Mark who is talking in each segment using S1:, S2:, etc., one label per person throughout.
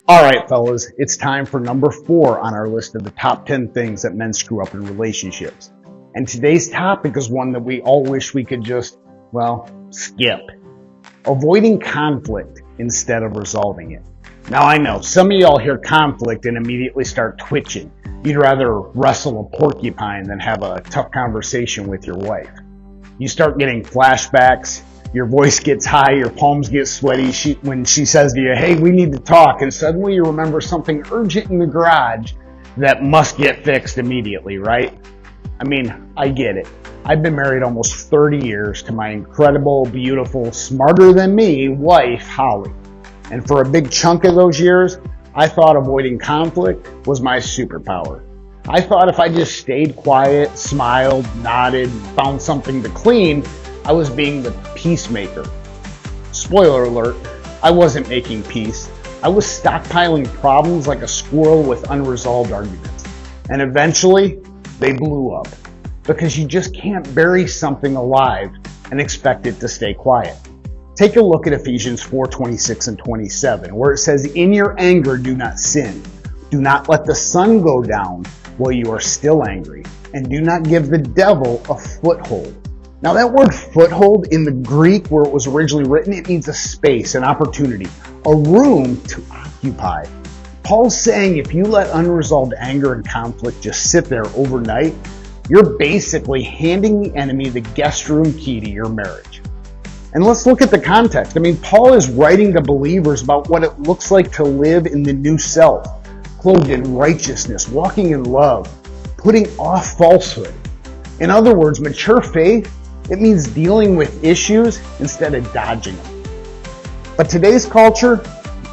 S1: All right, fellas, it's time for number 4 on our list of the top 10 things that men screw up in relationships. And today's topic is one that we all wish we could just, skip. Avoiding conflict instead of resolving it. Now I know, some of y'all hear conflict and immediately start twitching. You'd rather wrestle a porcupine than have a tough conversation with your wife. You start getting flashbacks. Your voice gets high, your palms get sweaty when she says to you, hey, we need to talk, and suddenly you remember something urgent in the garage that must get fixed immediately, right? I mean, I get it. I've been married almost 30 years to my incredible, beautiful, smarter than me wife, Holly. And for a big chunk of those years, I thought avoiding conflict was my superpower. I thought if I just stayed quiet, smiled, nodded, found something to clean, I was being the peacemaker. Spoiler alert, I wasn't making peace. I was stockpiling problems like a squirrel with unresolved arguments. And eventually, they blew up. Because you just can't bury something alive and expect it to stay quiet. Take a look at Ephesians 4:26 and 27, where it says, in your anger do not sin. Do not let the sun go down while you are still angry. And do not give the devil a foothold. Now that word foothold in the Greek where it was originally written, it means a space, an opportunity, a room to occupy. Paul's saying if you let unresolved anger and conflict just sit there overnight, you're basically handing the enemy the guest room key to your marriage. And let's look at the context. I mean, Paul is writing to believers about what it looks like to live in the new self, clothed in righteousness, walking in love, putting off falsehood. In other words, mature faith, it means dealing with issues instead of dodging them. But today's culture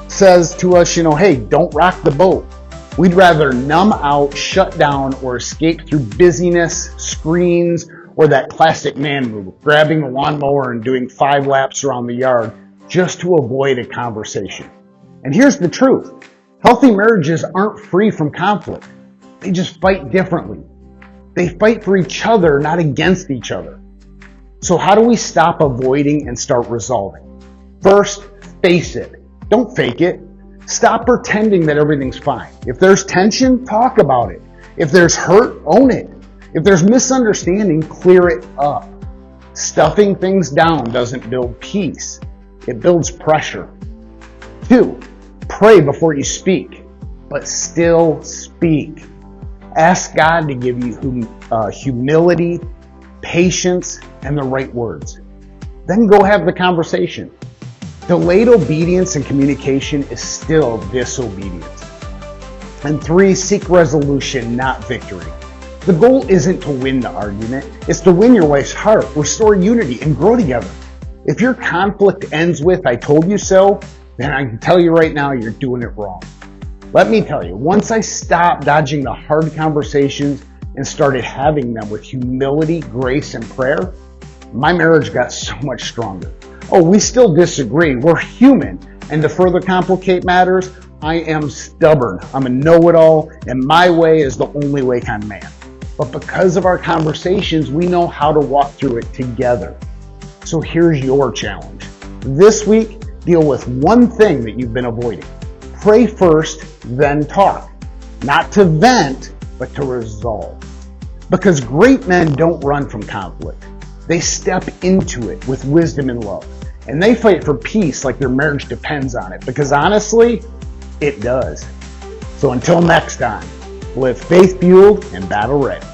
S1: says to us, hey, don't rock the boat. We'd rather numb out, shut down, or escape through busyness, screens, or that classic man move, grabbing a lawnmower and doing 5 laps around the yard just to avoid a conversation. And here's the truth. Healthy marriages aren't free from conflict. They just fight differently. They fight for each other, not against each other. So how do we stop avoiding and start resolving? First, face it. Don't fake it. Stop pretending that everything's fine. If there's tension, talk about it. If there's hurt, own it. If there's misunderstanding, clear it up. Stuffing things down doesn't build peace. It builds pressure. 2, pray before you speak, but still speak. Ask God to give you humility, patience, and the right words. Then go have the conversation. Delayed obedience and communication is still disobedience. And 3, seek resolution, not victory. The goal isn't to win the argument, it's to win your wife's heart, restore unity, and grow together. If your conflict ends with, I told you so, then I can tell you right now you're doing it wrong. Let me tell you, once I stopped dodging the hard conversations and started having them with humility, grace, and prayer, my marriage got so much stronger. Oh, we still disagree. We're human. And to further complicate matters, I am stubborn. I'm a know-it-all, and my way is the only way kind of man. But because of our conversations, we know how to walk through it together. So here's your challenge. This week, deal with one thing that you've been avoiding. Pray first, then talk. Not to vent, but to resolve. Because great men don't run from conflict. They step into it with wisdom and love. And they fight for peace like their marriage depends on it. Because honestly, it does. So until next time, live faith-fueled and battle-ready.